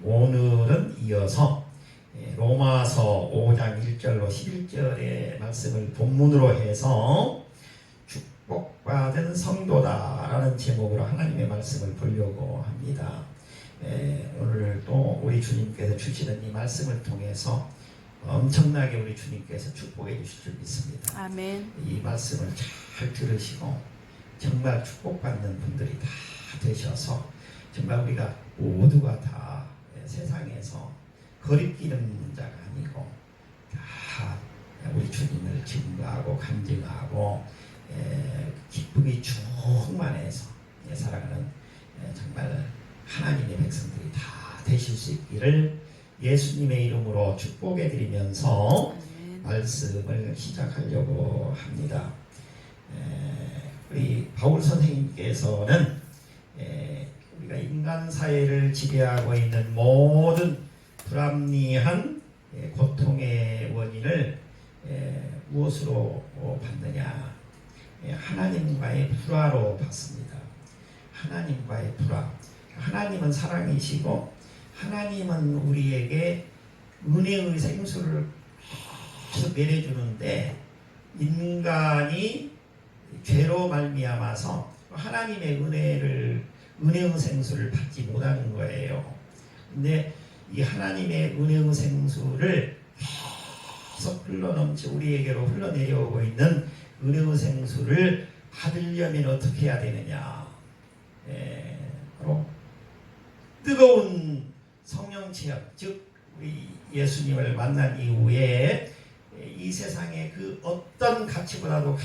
오늘은 이어서 로마서 5장 1절로 11절의 말씀을 본문으로 해서 축복받은 성도다라는 제목으로 하나님의 말씀을 보려고 합니다. 오늘 또 우리 주님께서 주시는 이 말씀을 통해서 엄청나게 우리 주님께서 축복해 주실 줄 믿습니다. 아멘. 이 말씀을 잘 들으시고 정말 축복받는 분들이 다 되셔서 정말 우리가 모두가 다 세상에서 거리끼는 자가 아니고 다 우리 주님을 증거하고 간증하고 기쁨이 충만해서 살아가는 정말 하나님의 백성들이 다 되실 수 있기를 예수님의 이름으로 축복해 드리면서 말씀을 시작하려고 합니다. 우리 바울 선생님께서는 우리가 인간 사회를 지배하고 있는 모든 불합리한 고통의 원인을 무엇으로 받느냐? 하나님과의 불화로 받습니다. 하나님과의 불화. 하나님은 사랑이시고 하나님은 우리에게 은혜의 생수를 계속 내려주는데 인간이 죄로 말미암아서 하나님의 은혜의 생수를 받지 못하는 거예요. 근데 이 하나님의 은혜의 생수를 계속 흘러넘치 우리에게로 흘러내려오고 있는 은혜의 생수를 받으려면 어떻게 해야 되느냐? 바로 뜨거운 성령 체험, 즉 우리 예수님을 만난 이후에 이 세상의 그 어떤 가치보다도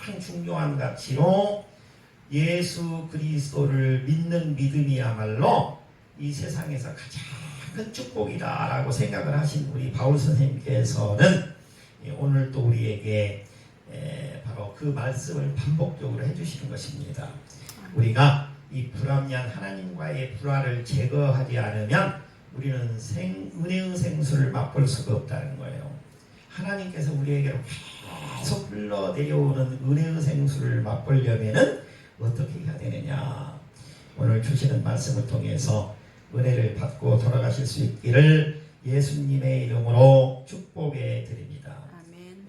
가장 중요한 가치로 예수 그리스도를 믿는 믿음이야말로 이 세상에서 가장 큰 축복이다라고 생각을 하신 우리 바울 선생님께서는 오늘 또 우리에게 바로 그 말씀을 반복적으로 해주시는 것입니다. 우리가 이 불합리한 하나님과의 불화를 제거하지 않으면 우리는 은혜의 생수를 맛볼 수가 없다는 거예요. 하나님께서 우리에게로 계속 흘러내려오는 은혜의 생수를 맛보려면 어떻게 해야 되느냐? 오늘 주시는 말씀을 통해서 은혜를 받고 돌아가실 수 있기를 예수님의 이름으로 축복해 드립니다. 아멘.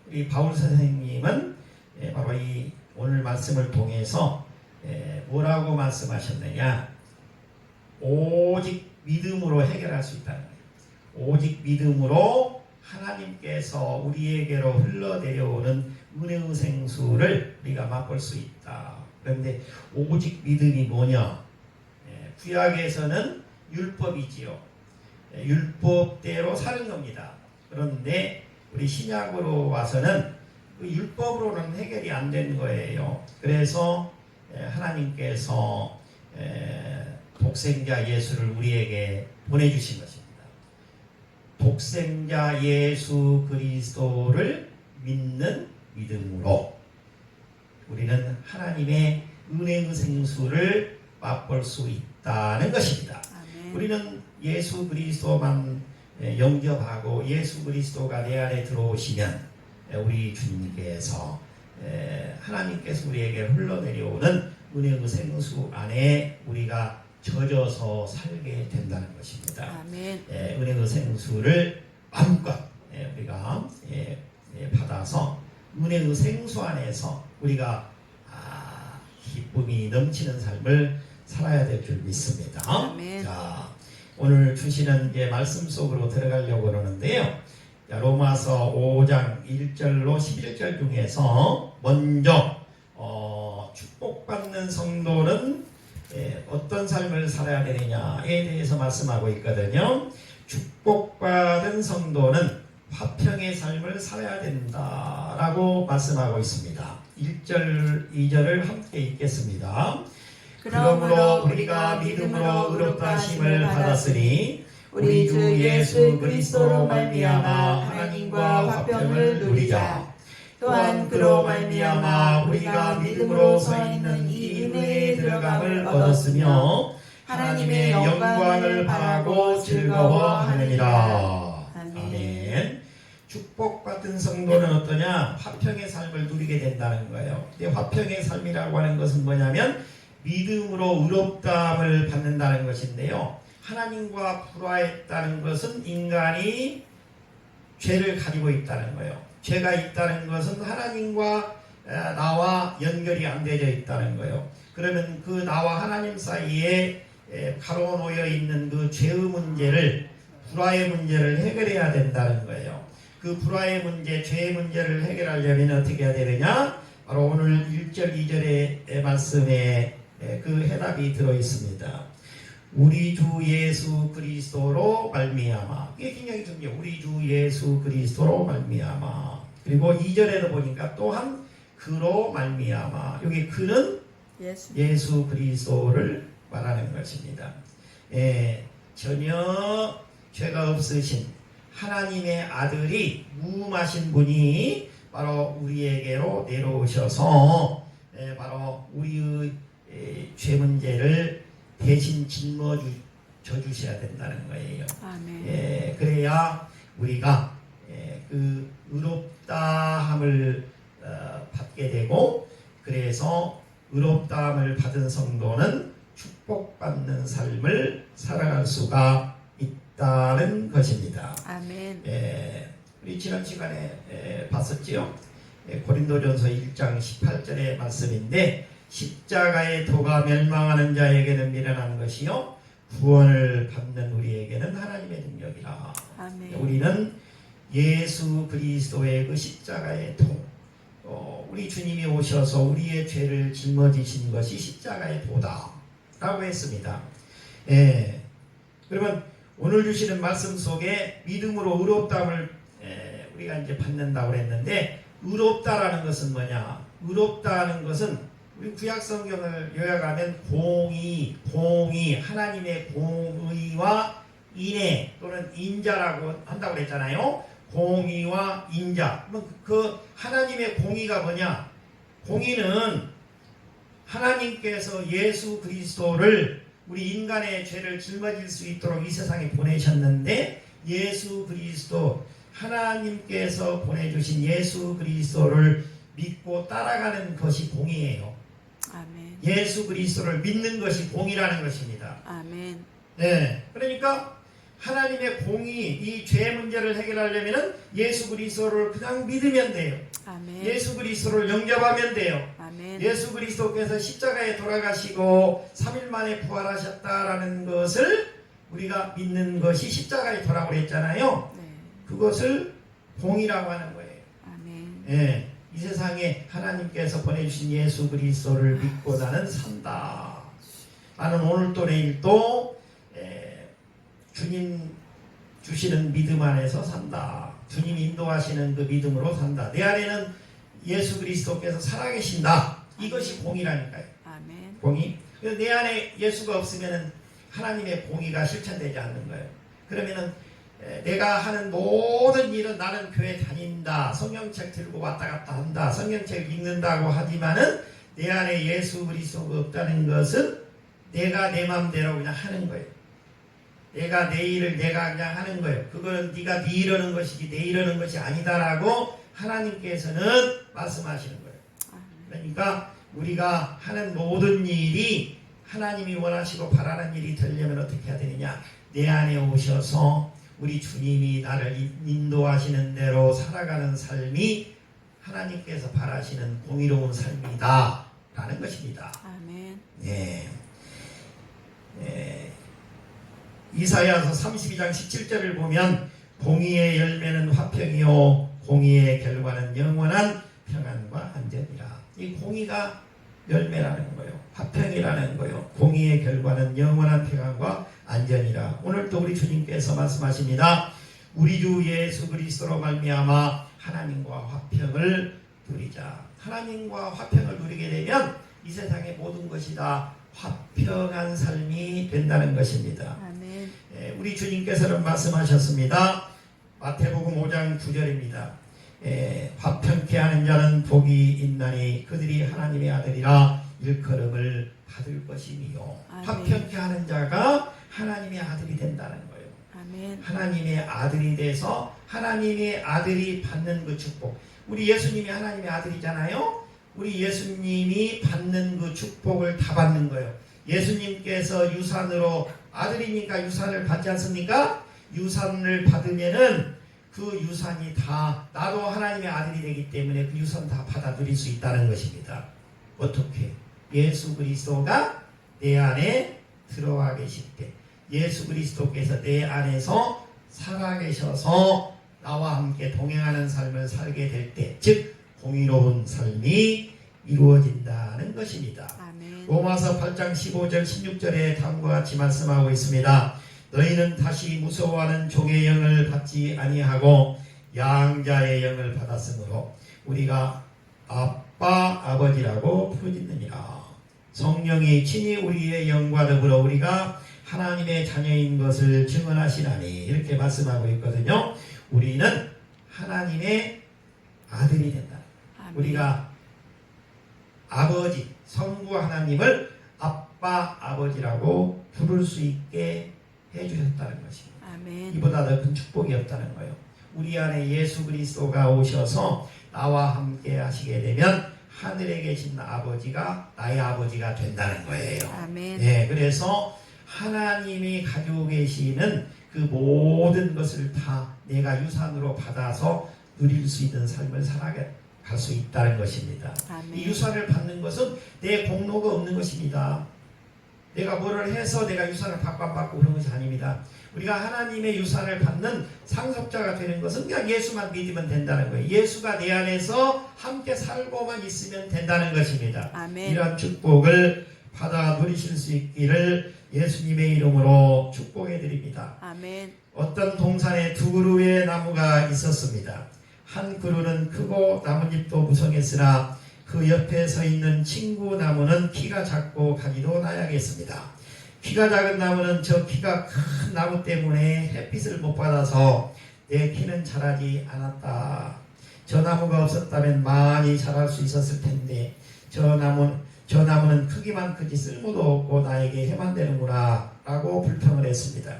우리 바울 선생님은 바로 이 오늘 말씀을 통해서 뭐라고 말씀하셨느냐? 오직 믿음으로 해결할 수 있다는 거예요. 오직 믿음으로 하나님께서 우리에게로 흘러내려오는 은혜의 생수를 우리가 맛볼 수 있다. 그런데 오직 믿음이 뭐냐? 구약에서는 율법이지요. 율법대로 사는 겁니다. 그런데 우리 신약으로 와서는 그 율법으로는 해결이 안 된 거예요. 그래서 하나님께서 독생자 예수를 우리에게 보내주신 것입니다. 독생자 예수 그리스도를 믿는 믿음으로 우리는 하나님의 은혜의 생수를 맛볼 수 있다는 것입니다. 아멘. 우리는 예수 그리스도만 영접하고 예수 그리스도가 내 안에 들어오시면 우리 주님께서 하나님께서 우리에게 흘러내려오는 은혜의 생수 안에 우리가 젖어서 살게 된다는 것입니다. 아멘. 은혜의 생수를 마음껏 우리가 받아서 은혜의 생수 안에서 우리가 기쁨이 넘치는 삶을 살아야 될 줄 믿습니다. 아멘. 자, 오늘 주시는 말씀 속으로 들어가려고 그러는데요. 로마서 5장 1절로 11절 중에서 먼저 축복받는 성도는 어떤 삶을 살아야 되느냐에 대해서 말씀하고 있거든요. 축복받은 성도는 화평의 삶을 살아야 된다라고 말씀하고 있습니다. 1절, 2절을 함께 읽겠습니다. 그러므로 우리가 믿음으로 의롭다 하심을 받았으니 우리 주 예수 그리스도로 말미암아 하나님과 화평을 누리자. 또한 그로 말미암아 우리가 믿음으로 서 있는 이 은혜에 들어감을 얻었으며 하나님의 영광을 바라고 즐거워하느니라. 아멘. 축복받은 성도는 어떠냐? 화평의 삶을 누리게 된다는 거예요. 근데 화평의 삶이라고 하는 것은 뭐냐면 믿음으로 의롭다함을 받는다는 것인데요. 하나님과 불화했다는 것은 인간이 죄를 가지고 있다는 거예요. 죄가 있다는 것은 하나님과 나와 연결이 안 되어 있다는 거예요. 그러면 그 나와 하나님 사이에 가로놓여 있는 그 죄의 문제를, 불화의 문제를 해결해야 된다는 거예요. 그 불화의 문제, 죄의 문제를 해결하려면 어떻게 해야 되느냐? 바로 오늘 1절, 2절의 말씀에 그 해답이 들어 있습니다. 우리 주 예수 그리스도로 말미암아. 이게 굉장히 중요해요. 우리 주 예수 그리스도로 말미암아. 그리고 2절에도 보니까 또한 그로 말미암아. 여기 그는 예수 그리스도를 말하는 것입니다. 전혀 죄가 없으신 하나님의 아들이 무음하신 분이 바로 우리에게로 내려오셔서 바로 우리의 죄 문제를 대신 짊어져 주셔야 된다는 거예요. 아멘. 그래야 우리가 그 의롭다함을 받게 되고, 그래서 의롭다함을 받은 성도는 축복받는 삶을 살아갈 수가 있다는 것입니다. 아멘. 우리 지난 시간에 봤었지요. 고린도전서 1장 18절의 말씀인데, 십자가의 도가 멸망하는 자에게는 미련한 것이요 구원을 받는 우리에게는 하나님의 능력이라. 아멘. 우리는 예수 그리스도의 그 십자가의 도, 우리 주님이 오셔서 우리의 죄를 짊어지신 것이 십자가의 도다 라고 했습니다. 그러면 오늘 주시는 말씀 속에 믿음으로 의롭다함을 우리가 이제 받는다고 했는데, 의롭다라는 것은 뭐냐? 의롭다는 것은 우리 구약 성경을 요약하면 공의, 하나님의 공의와 인애 또는 인자라고 한다고 그랬잖아요. 공의와 인자. 그 하나님의 공의가 뭐냐? 공의는 하나님께서 예수 그리스도를 우리 인간의 죄를 짊어질 수 있도록 이 세상에 보내셨는데, 예수 그리스도, 하나님께서 보내주신 예수 그리스도를 믿고 따라가는 것이 공의예요. 아멘. 예수 그리스도를 믿는 것이 공의라는 것입니다. 아멘. 그러니까 하나님의 공의, 이 죄 문제를 해결하려면 예수 그리스도를 그냥 믿으면 돼요. 아멘. 예수 그리스도를 영접하면 돼요. 아멘. 예수 그리스도께서 십자가에 돌아가시고 3일 만에 부활하셨다라는 것을 우리가 믿는 것이 십자가의 도라고 했잖아요. 네. 그것을 공의라고 하는 거예요. 아멘. 이 세상에 하나님께서 보내주신 예수 그리스도를 믿고 나는 산다. 나는 오늘도 내일도 주님 주시는 믿음 안에서 산다. 주님 인도하시는 그 믿음으로 산다. 내 안에는 예수 그리스도께서 살아계신다. 이것이 공의라니까요. 아멘. 공의. 내 안에 예수가 없으면 하나님의 공의가 실천되지 않는 거예요. 그러면은 내가 하는 모든 일은, 나는 교회 다닌다, 성경책 들고 왔다 갔다 한다, 성경책 읽는다고 하지만은 내 안에 예수 그리스도가 없다는 것은 내가 내 마음대로 그냥 하는 거예요. 내가 내 일을 내가 그냥 하는 거예요. 그거는 네가 네 이러는 것이지 내 이러는 것이 아니다라고 하나님께서는 말씀하시는 거예요. 그러니까 우리가 하는 모든 일이 하나님이 원하시고 바라는 일이 되려면 어떻게 해야 되느냐? 내 안에 오셔서 우리 주님이 나를 인도하시는 대로 살아가는 삶이 하나님께서 바라시는 공의로운 삶이다 라는 것입니다. 아멘. 이사야서 32장 17절을 보면 공의의 열매는 화평이요 공의의 결과는 영원한 평안과 안전이라. 이 공의가 열매라는 거예요. 화평이라는 거예요. 공의의 결과는 영원한 평안과 안전이라. 오늘도 우리 주님께서 말씀하십니다. 우리 주 예수 그리스도로 말미암아 하나님과 화평을 누리자. 하나님과 화평을 누리게 되면 이 세상의 모든 것이 다 화평한 삶이 된다는 것입니다. 아멘. 우리 주님께서는 말씀하셨습니다. 마태복음 5장 9절입니다. 화평케 하는 자는 복이 있나니 그들이 하나님의 아들이라 일컬음을 받을 것이니요. 화평케 하는 자가 하나님의 아들이 된다는 거예요. 아멘. 하나님의 아들이 돼서 하나님의 아들이 받는 그 축복. 우리 예수님이 하나님의 아들이잖아요. 우리 예수님이 받는 그 축복을 다 받는 거예요. 예수님께서 유산으로 아들이니까 유산을 받지 않습니까? 유산을 받으면은 그 유산이 다 나도 하나님의 아들이 되기 때문에 그 유산 다 받아 누릴 수 있다는 것입니다. 어떻게? 예수 그리스도가 내 안에 들어와 계실 때, 예수 그리스도께서 내 안에서 살아계셔서 나와 함께 동행하는 삶을 살게 될 때, 즉 공의로운 삶이 이루어진다는 것입니다. 아멘. 로마서 8장 15절 16절에 다음과 같이 말씀하고 있습니다. 너희는 다시 무서워하는 종의 영을 받지 아니하고 양자의 영을 받았으므로 우리가 아빠 아버지라고 부르짖느니라. 성령이 친히 우리의 영과 더불어 우리가 하나님의 자녀인 것을 증언하시나니, 이렇게 말씀하고 있거든요. 우리는 하나님의 아들이 된다. 아멘. 우리가 아버지, 성부 하나님을 아빠 아버지라고 부를 수 있게 해주셨다는 것입니다. 아멘. 이보다 더 큰 축복이 없다는 거예요. 우리 안에 예수 그리스도가 오셔서 나와 함께 하시게 되면 하늘에 계신 아버지가 나의 아버지가 된다는 거예요. 아멘. 네, 그래서 하나님이 가지고 계시는 그 모든 것을 다 내가 유산으로 받아서 누릴 수 있는 삶을 살아갈 수 있다는 것입니다. 아멘. 이 유산을 받는 것은 내 공로가 없는 것입니다. 내가 뭐를 해서 내가 유산을 받고 안 받고 그런 것이 아닙니다. 우리가 하나님의 유산을 받는 상속자가 되는 것은 그냥 예수만 믿으면 된다는 거예요. 예수가 내 안에서 함께 살고만 있으면 된다는 것입니다. 아멘. 이러한 축복을 받아 누리실 수 있기를 예수님의 이름으로 축복해 드립니다. 아멘. 어떤 동산에 두 그루의 나무가 있었습니다. 한 그루는 크고 나뭇잎도 무성했으나 그 옆에 서 있는 친구 나무는 키가 작고 가지도 나약했습니다. 키가 작은 나무는 저 키가 큰 나무 때문에 햇빛을 못 받아서 내 키는 자라지 않았다. 저 나무가 없었다면 많이 자랄 수 있었을 텐데 저 나무는 크기만 크지 쓸모도 없고 나에게 해만 되는구나 라고 불평을 했습니다.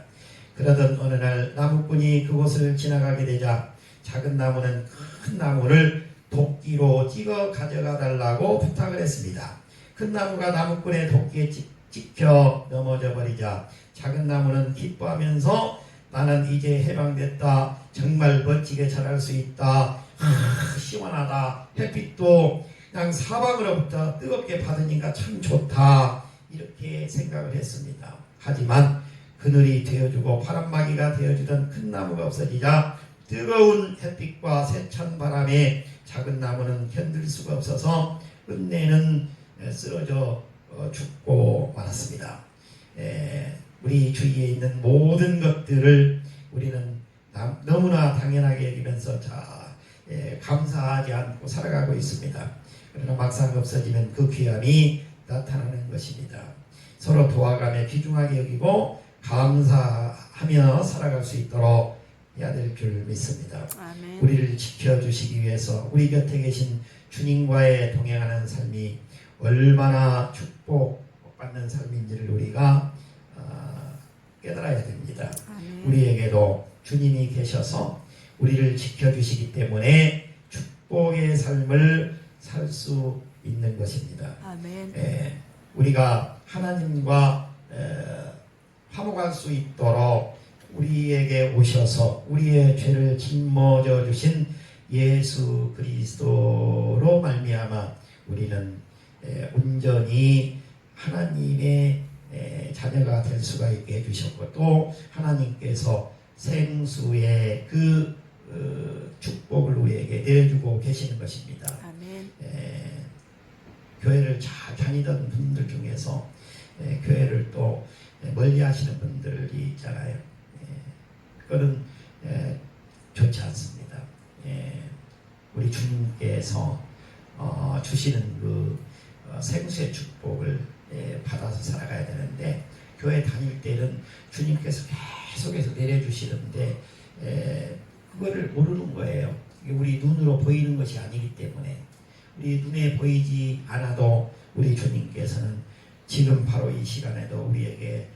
그러던 어느 날 나무꾼이 그곳을 지나가게 되자 작은 나무는 큰 나무를 도끼로 찍어 가져가 달라고 부탁을 했습니다. 큰 나무가 나무꾼의 도끼에 찍혀 넘어져 버리자 작은 나무는 기뻐하면서 나는 이제 해방됐다. 정말 멋지게 자랄 수 있다. 시원하다. 햇빛도 그냥 사방으로부터 뜨겁게 받으니까 참 좋다. 이렇게 생각을 했습니다. 하지만 그늘이 되어주고 바람막이가 되어주던 큰 나무가 없어지자 뜨거운 햇빛과 세찬 바람에 작은 나무는 견딜 수가 없어서 끝내는 쓰러져 죽고 말았습니다. 우리 주위에 있는 모든 것들을 우리는 너무나 당연하게 여기면서 감사하지 않고 살아가고 있습니다. 그러나 막상 없어지면 그 귀함이 나타나는 것입니다. 서로 도와가며 귀중하게 여기고 감사하며 살아갈 수 있도록 해야 될 줄 믿습니다. 아멘. 우리를 지켜주시기 위해서 우리 곁에 계신 주님과의 동행하는 삶이 얼마나 축복받는 삶인지를 우리가 깨달아야 됩니다. 아멘. 우리에게도 주님이 계셔서 우리를 지켜주시기 때문에 축복의 삶을 살 수 있는 것입니다. 아멘. 우리가 하나님과 화목할 수 있도록 우리에게 오셔서 우리의 죄를 짊어져 주신 예수 그리스도로 말미암아 우리는 온전히 하나님의 자녀가 될 수가 있게 해주셨고 또 하나님께서 생수의 그 축복을 우리에게 내려주고 계시는 것입니다. 아멘. 교회를 잘 다니던 분들 중에서 교회를 또 멀리 하시는 분들이 있잖아요. 그거는 좋지 않습니다. 우리 주님께서 주시는 그 생수의 축복을 받아서 살아가야 되는데 교회 다닐 때는 주님께서 계속해서 내려주시는데 그거를 모르는 거예요. 우리 눈으로 보이는 것이 아니기 때문에 우리 눈에 보이지 않아도 우리 주님께서는 지금 바로 이 시간에도 우리에게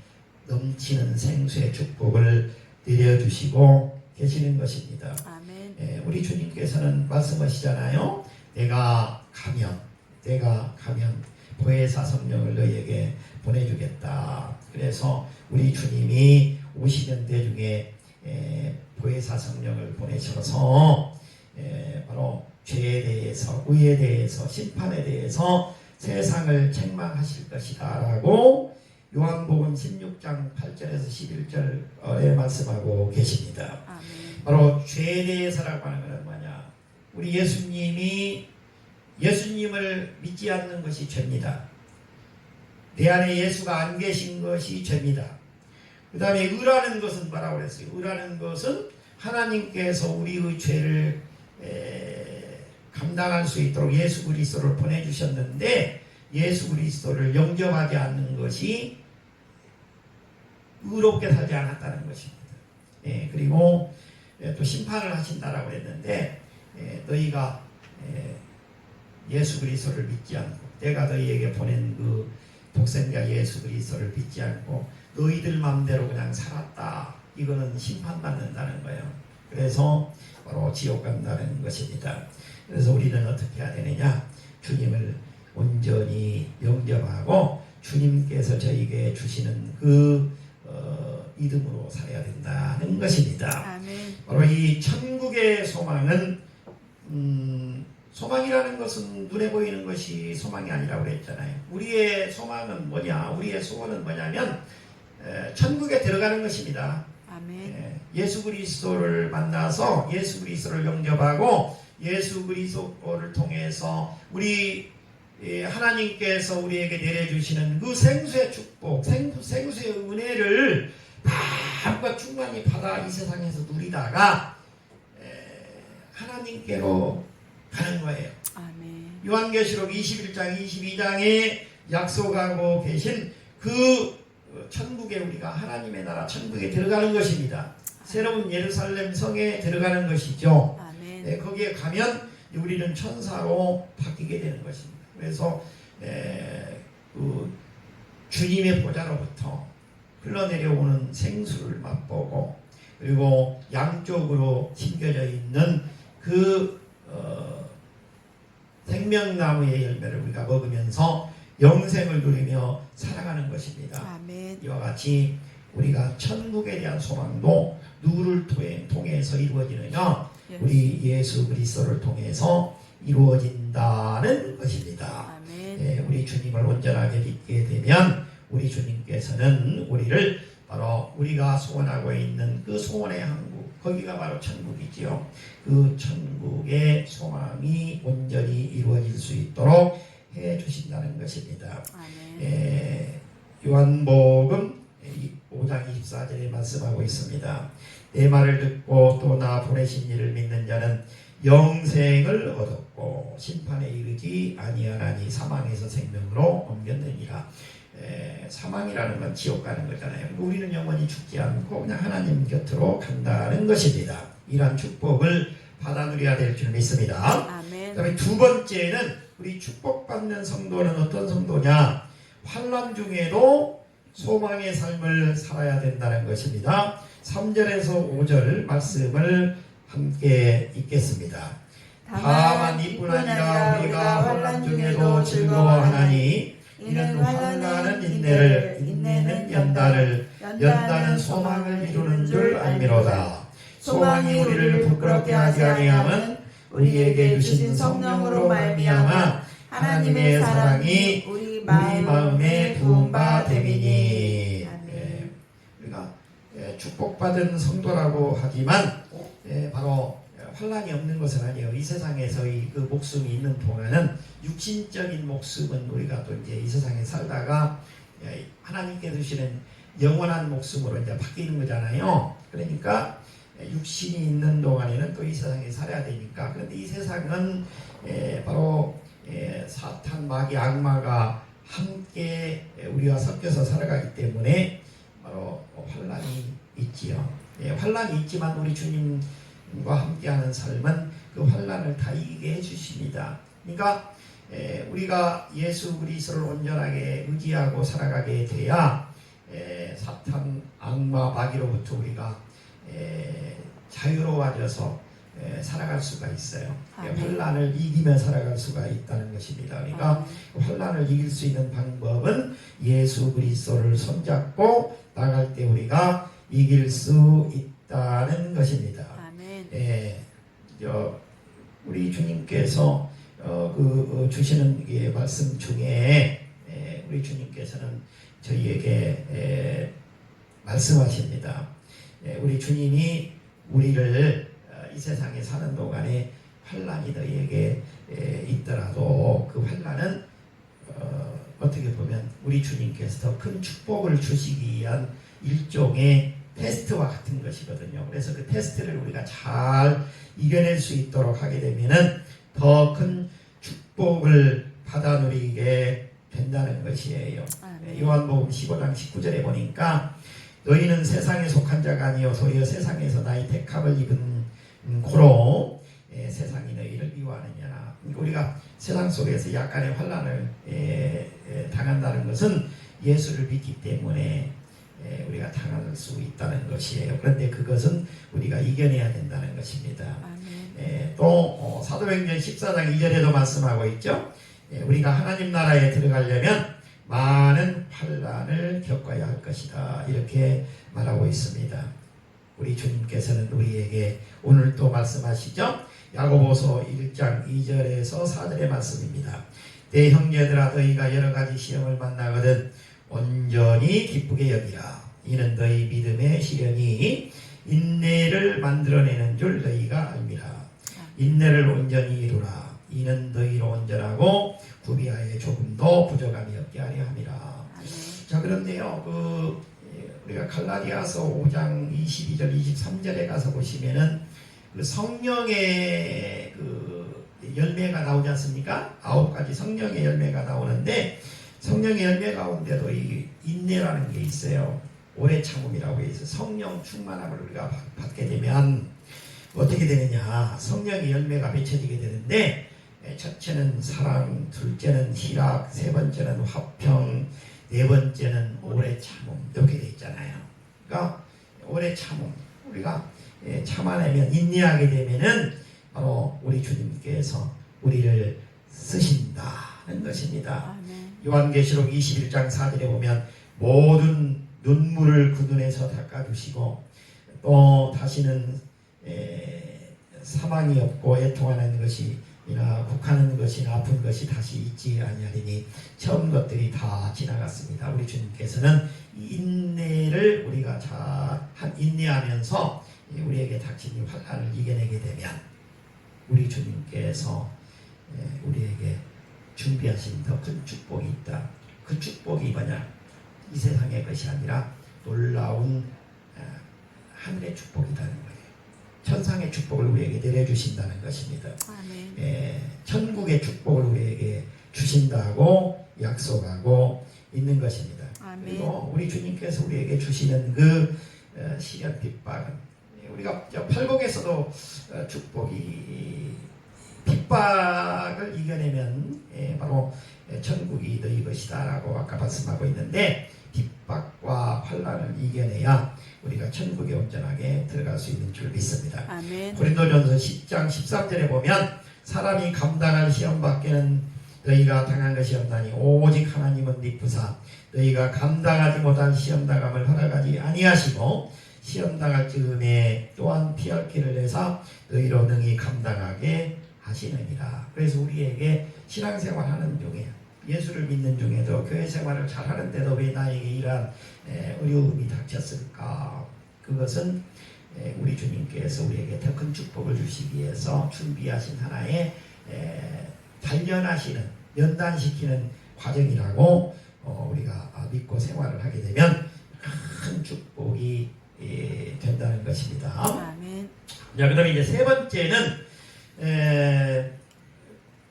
넘치는 생수의 축복을 내려주시고 계시는 것입니다. 아멘. 우리 주님께서는 말씀하시잖아요. 내가 가면 보혜사 성령을 너희에게 보내주겠다. 그래서 우리 주님이 오시는 대중에 보혜사 성령을 보내셔서 바로 죄에 대해서, 의에 대해서, 심판에 대해서 세상을 책망하실 것이다 라고 요한복음 16장 8절에서 11절에 말씀하고 계십니다. 아멘. 바로 죄에 대해서라고 하는 것은 뭐냐? 우리 예수님을 믿지 않는 것이 죄입니다. 내 안에 예수가 안 계신 것이 죄입니다. 그 다음에 의라는 것은 뭐라고 그랬어요? 의라는 것은 하나님께서 우리의 죄를 감당할 수 있도록 예수 그리스도를 보내주셨는데 예수 그리스도를 영접하지 않는 것이 의롭게 살지 않았다는 것입니다. 그리고 또 심판을 하신다라고 했는데 너희가 예수 그리스도를 믿지 않고 내가 너희에게 보낸 그 독생자 예수 그리스도를 믿지 않고 너희들 마음대로 그냥 살았다. 이거는 심판받는다는 거예요. 그래서 바로 지옥 간다는 것입니다. 그래서 우리는 어떻게 해야 되느냐? 주님을 온전히 영접하고 주님께서 저에게 주시는 그 믿음으로 살아야 된다는 것입니다. 아멘. 바로 이 천국의 소망은 소망이라는 것은 눈에 보이는 것이 소망이 아니라고 그랬잖아요. 우리의 소망은 뭐냐? 우리의 소원은 뭐냐면 천국에 들어가는 것입니다. 아멘. 예수 그리스도를 만나서 예수 그리스도를 영접하고 예수 그리스도를 통해서 우리 하나님께서 우리에게 내려주시는 그 생수의 축복, 생수의 은혜를 마음껏 충만히 받아 이 세상에서 누리다가 하나님께로 가는 거예요. 아멘. 요한계시록 21장 22장에 약속하고 계신 그 천국에 우리가 하나님의 나라 천국에 들어가는 것입니다. 새로운 예루살렘 성에 들어가는 것이죠. 아멘. 거기에 가면 우리는 천사로 바뀌게 되는 것입니다. 그래서 그 주님의 보좌로부터 흘러내려오는 생수를 맛보고 그리고 양쪽으로 심겨져 있는 그 생명나무의 열매를 우리가 먹으면서 영생을 누리며 살아가는 것입니다. 아멘. 이와 같이 우리가 천국에 대한 소망도 누구를 통해서 이루어지느냐? 우리 예수 그리스도를 통해서 이루어진다는 것입니다. 아멘. 우리 주님을 온전하게 믿게 되면 우리 주님께서는 우리를 바로 우리가 소원하고 있는 그 소원의 항구, 거기가 바로 천국이지요. 그 천국의 소망이 온전히 이루어질 수 있도록 해 주신다는 것입니다. 아멘. 요한복음 5장 24절에 말씀하고 있습니다. 내 말을 듣고 또 나 보내신 이를 믿는 자는 영생을 얻었고 심판에 이르지 아니하나니 사망에서 생명으로 옮겼느니라. 사망이라는 건 지옥 가는 거잖아요. 우리는 영원히 죽지 않고 그냥 하나님 곁으로 간다는 것입니다. 이러한 축복을 받아 누려야 될 줄 믿습니다. 아멘. 그다음에 두 번째는 우리 축복받는 성도는 어떤 성도냐? 환난 중에도 소망의 삶을 살아야 된다는 것입니다. 3절에서 5절 말씀을 함께 읽겠습니다. 다만 이뿐 아니라 우리가 환난 중에도 즐거워하나니 이는 환난은 인내를, 인내는 연단을, 연단은 소망을 이루는 줄 알미로다. 소망이 우리를 부끄럽게 하지 아니함은 우리에게 주신 성령으로 말미암아 하나님의 사랑이 우리 마음에 부은 바 됨이니. 우리가 축복받은 성도라고 하지만 바로 환난이 없는 것은 아니에요. 이 세상에서의 그 목숨이 있는 동안은 육신적인 목숨은 우리가 또 이제 이 세상에 살다가 하나님께 주시는 영원한 목숨으로 이제 바뀌는 거잖아요. 그러니까 육신이 있는 동안에는 또 이 세상에 살아야 되니까. 그런데 이 세상은 바로 사탄, 마귀, 악마가 함께 우리와 섞여서 살아가기 때문에 바로 환난이 있지요. 환난이 있지만 우리 주님과 함께하는 삶은 그 환난을 다 이기게 해주십니다. 그러니까 우리가 예수 그리스도를 온전하게 의지하고 살아가게 돼야 사탄, 악마, 마귀로부터 우리가 자유로워져서 살아갈 수가 있어요. 아멘. 환난을 이기며 살아갈 수가 있다는 것입니다. 그러니까 환난을 이길 수 있는 방법은 예수 그리스도를 손잡고 나갈 때 우리가 이길 수 있다는 것입니다. 아멘. 우리 주님께서 주시는 말씀 중에 우리 주님께서는 저희에게 말씀하십니다. 우리 주님이 우리를 이 세상에 사는 동안에 환난이 너희에게 있더라도 그 환난은 어떻게 보면 우리 주님께서 더 큰 축복을 주시기 위한 일종의 테스트와 같은 것이거든요. 그래서 그 테스트를 우리가 잘 이겨낼 수 있도록 하게 되면은 더 큰 축복을 받아 누리게 된다는 것이에요. 요한복음 15장 19절에 보니까 너희는 세상에 속한 자가 아니요 소여 세상에서 나의 택함을 입은 고로 세상이 너희를 미워하느냐. 우리가 세상 속에서 약간의 환난을 당한다는 것은 예수를 믿기 때문에 우리가 당할 수 있다는 것이에요. 그런데 그것은 우리가 이겨내야 된다는 것입니다. 또 사도행전 14장 2절에도 말씀하고 있죠. 우리가 하나님 나라에 들어가려면 많은 환난을 겪어야 할 것이다. 이렇게 말하고 있습니다. 우리 주님께서는 우리에게 오늘 또 말씀하시죠. 야고보서 1장 2절에서 4절의 말씀입니다. 내 형제들아 너희가 여러 가지 시험을 만나거든 온전히 기쁘게 여기라. 이는 너희 믿음의 시련이 인내를 만들어내는 줄 너희가 알미라. 인내를 온전히 이루라. 이는 너희로 온전하고 구비하에 조금도 부족함이 없게 하려 함이라. 자, 그런데요, 우리가 갈라디아서 5장 22절 23절에 가서 보시면은 그 성령의 그 열매가 나오지 않습니까? 9가지 성령의 열매가 나오는데 성령의 열매 가운데도 이 인내라는 게 있어요. 오래 참음이라고 해서 성령 충만함을 우리가 받게 되면 어떻게 되느냐? 성령의 열매가 맺혀지게 되는데 첫째는 사랑, 둘째는 희락, 세 번째는 화평, 네 번째는 오래 참음 이렇게 돼 있잖아요. 그러니까 오래 참음 우리가 참아내면 인내하게 되면은 바로 우리 주님께서 우리를 쓰신다는 것입니다. 요한계시록 21장 4절에 보면 모든 눈물을 그 눈에서 닦아주시고 또 다시는 사망이 없고 애통하는 것이나 국하는 것이나 아픈 것이 다시 있지 아니하리니 처음 것들이 다 지나갔습니다. 우리 주님께서는 인내를 우리가 잘 인내하면서 우리에게 닥친 환난을 이겨내게 되면 우리 주님께서 우리에게 준비하신 더 큰 축복이 있다. 그 축복이 뭐냐? 이 세상의 것이 아니라 놀라운 하늘의 축복이라는 거예요. 천상의 축복을 우리에게 내려주신다는 것입니다. 천국의 축복을 우리에게 주신다고 약속하고 있는 것입니다. 그리고 우리 주님께서 우리에게 주시는 그 시련 핍박은 우리가 팔복에서도 축복이 핍박을 이겨내면 바로 천국이 너희 것이다 라고 아까 말씀하고 있는데 핍박과 환난을 이겨내야 우리가 천국에 온전하게 들어갈 수 있는 줄 믿습니다. 고린도전서 10장 13절에 보면 사람이 감당할 시험 밖에는 너희가 당한 것이 없나니 오직 하나님은 네 부사 너희가 감당하지 못한 시험 당함을 허락하지 아니하시고 시험 당할 즈음에 또한 피할 길을 내사 너희로 능히 감당하게 하시느니라. 그래서 우리에게 신앙생활하는 중에 예수를 믿는 중에도 교회 생활을 잘 하는데도 왜 나에게 이러한 어려움이 닥쳤을까? 그것은 우리 주님께서 우리에게 더 큰 축복을 주시기 위해서 준비하신 하나의 단련하시는 연단시키는 과정이라고 우리가 믿고 생활을 하게 되면 큰 축복이 된다는 것입니다. 자, 그다음에 이제 세 번째는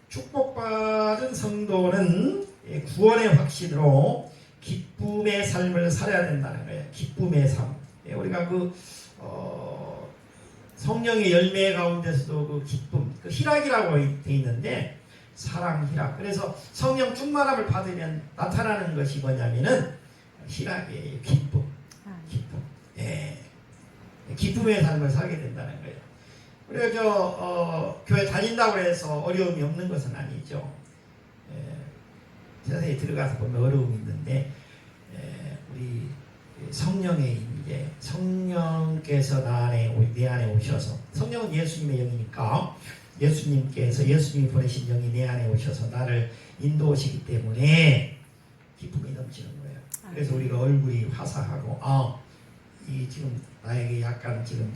축복받은 성도는 구원의 확신으로 기쁨의 삶을 살아야 된다는 거예요. 기쁨의 삶. 우리가 성령의 열매 가운데서도 그 기쁨, 그 희락이라고 되어 있는데 사랑, 희락. 그래서 성령 충만함을 받으면 나타나는 것이 뭐냐면은 희락이에요. 기쁨. 기쁨. 기쁨의 삶을 살게 된다는 거예요. 우리가 교회 다닌다고 해서 어려움이 없는 것은 아니죠. 세상에 들어가서 보면 어려움이 있는데 우리 성령의 임재, 성령께서 내 안에 오셔서, 성령은 예수님의 영이니까 예수님이 보내신 영이 내 안에 오셔서 나를 인도하시기 때문에 기쁨이 넘치는 거예요. 그래서 우리가 얼굴이 화사하고 이 지금 나에게 약간 지금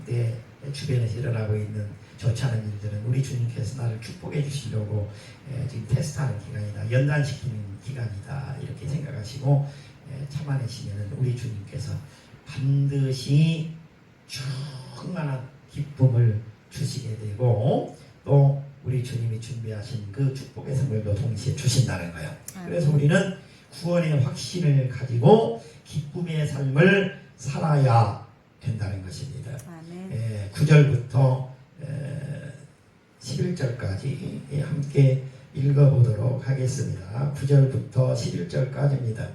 내 주변에서 일어나고 있는 좋지 않은 일들은 우리 주님께서 나를 축복해 주시려고 지금 테스트하는 기간이다, 연단시키는 기간이다, 이렇게 생각하시고 참아내시면 우리 주님께서 반드시 충만한 기쁨을 주시게 되고 또 우리 주님이 준비하신 그 축복의 선물도 동시에 주신다는 거예요. 그래서 우리는 구원의 확신을 가지고 기쁨의 삶을 살아야 된다는 것입니다. 9절부터 11절까지 함께 읽어보도록 하겠습니다. 9절부터 11절까지입니다.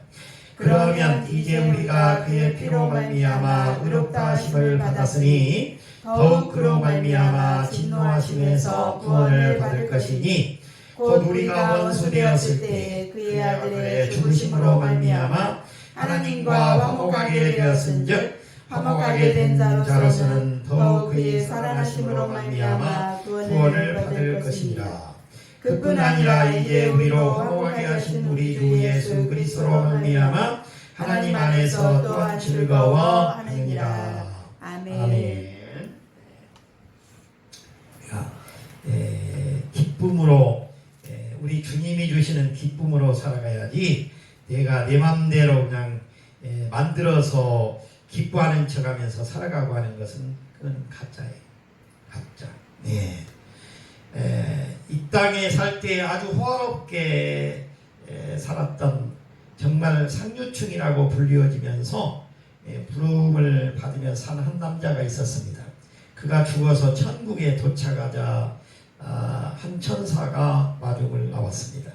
그러면 이제 우리가 그의 피로 말미암아 의롭다 하심을 받았으니 더욱 그로 말미암아 진노하심에서 구원을 받을 것이니 곧 우리가 원수 되었을 때 그의 아들의 죽으심으로 말미암아 하나님과 화목하게 되었은즉 화목하게 된 자로서는 더욱 그의 살아나심으로 말미암아 구원을 받을 것이니라. 그뿐 아니라 이제 우리로 화목하게 하신 우리 주 예수 그리스도로 말미암아 하나님 안에서 또한 즐거워하느니라. 아멘. 기쁨으로 우리 주님이 주시는 기쁨으로 살아가야지 내가 내 맘대로 그냥 만들어서 기뻐하는 척하면서 살아가고 하는 것은 그건 가짜예요. 가짜. 이 땅에 살 때 아주 호화롭게 살았던 정말 상류층이라고 불리워지면서 부름을 받으며 산 한 남자가 있었습니다. 그가 죽어서 천국에 도착하자 한 천사가 마중을 나왔습니다.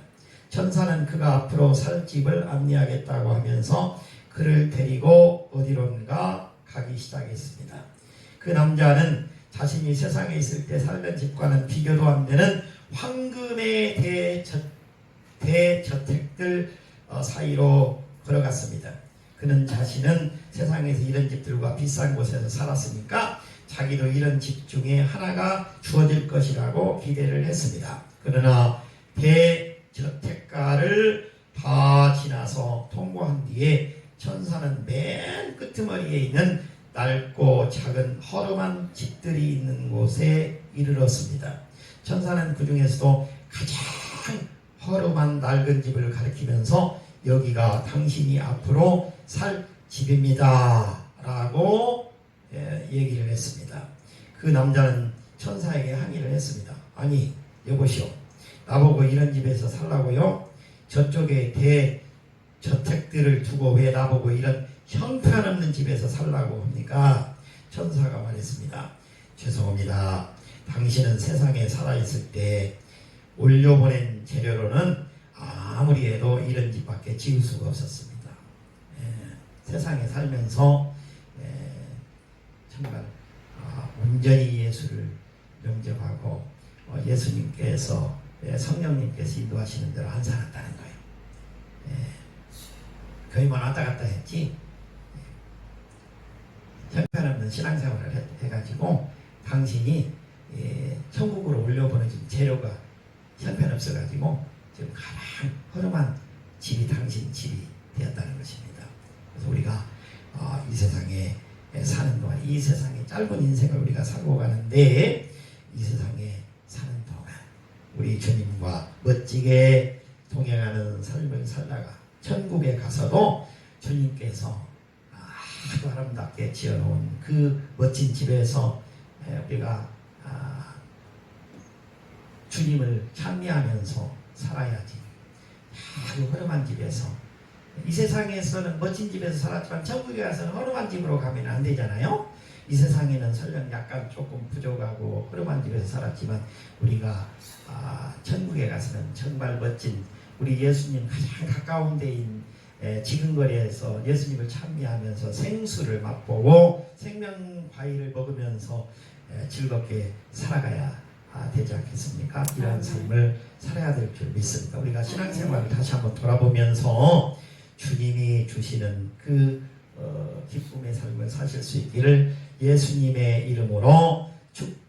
천사는 그가 앞으로 살 집을 안내하겠다고 하면서 그를 데리고 어디론가 가기 시작했습니다. 그 남자는 자신이 세상에 있을 때 살던 집과는 비교도 안 되는 황금의 대저택들 사이로 걸어갔습니다. 그는 자신은 세상에서 이런 집들과 비싼 곳에서 살았으니까 자기도 이런 집 중에 하나가 주어질 것이라고 기대를 했습니다. 그러나 대저택가를 다 지나서 통과한 뒤에 천사는 맨 끄트머리에 있는 낡고 작은 허름한 집들이 있는 곳에 이르렀습니다. 천사는 그 중에서도 가장 허름한 낡은 집을 가리키면서 여기가 당신이 앞으로 살 집입니다 라고 얘기를 했습니다. 그 남자는 천사에게 항의를 했습니다. 아니 여보시오, 나보고 이런 집에서 살라고요? 저쪽에 대저택들을 두고 왜 나보고 이런 형편없는 집에서 살라고 합니까? 천사가 말했습니다. 죄송합니다. 당신은 세상에 살아있을 때 올려보낸 재료로는 아무리 해도 이런 집밖에 지을 수가 없었습니다. 세상에 살면서 정말 온전히 예수를 영접하고 예수님께서 성령님께서 인도하시는 대로 안 살았다는 거예요. 교회만 왔다 갔다 했지 형편없는 신앙생활을 해가지고 당신이 천국으로 올려보내준 재료가 형편없어가지고 지금 가장 허름한 집이 당신 집이 되었다는 것입니다. 그래서 우리가 이 세상에 사는 동안, 이 세상에 짧은 인생을 우리가 살고 가는데 이 세상에 사는 동안 우리 주님과 멋지게 동행하는 삶을 살다가 천국에 가서도 주님께서 아주 아름답게 지어놓은 그 멋진 집에서 우리가 주님을 찬미하면서 살아야지. 아주 허름한 집에서, 이 세상에서는 멋진 집에서 살았지만 천국에 가서는 허름한 집으로 가면 안 되잖아요. 이 세상에는 설령 약간 조금 부족하고 허름한 집에서 살았지만 우리가 천국에 가서는 정말 멋진 우리 예수님 가장 가까운 데인 지근거리에서 예수님을 찬미하면서 생수를 맛보고 생명 과일을 먹으면서 즐겁게 살아가야 되지 않겠습니까? 이러한 삶을 살아야 될 줄 믿습니다. 우리가 신앙생활을 다시 한번 돌아보면서 주님이 주시는 그 기쁨의 삶을 사실 수 있기를 예수님의 이름으로 축복합니다.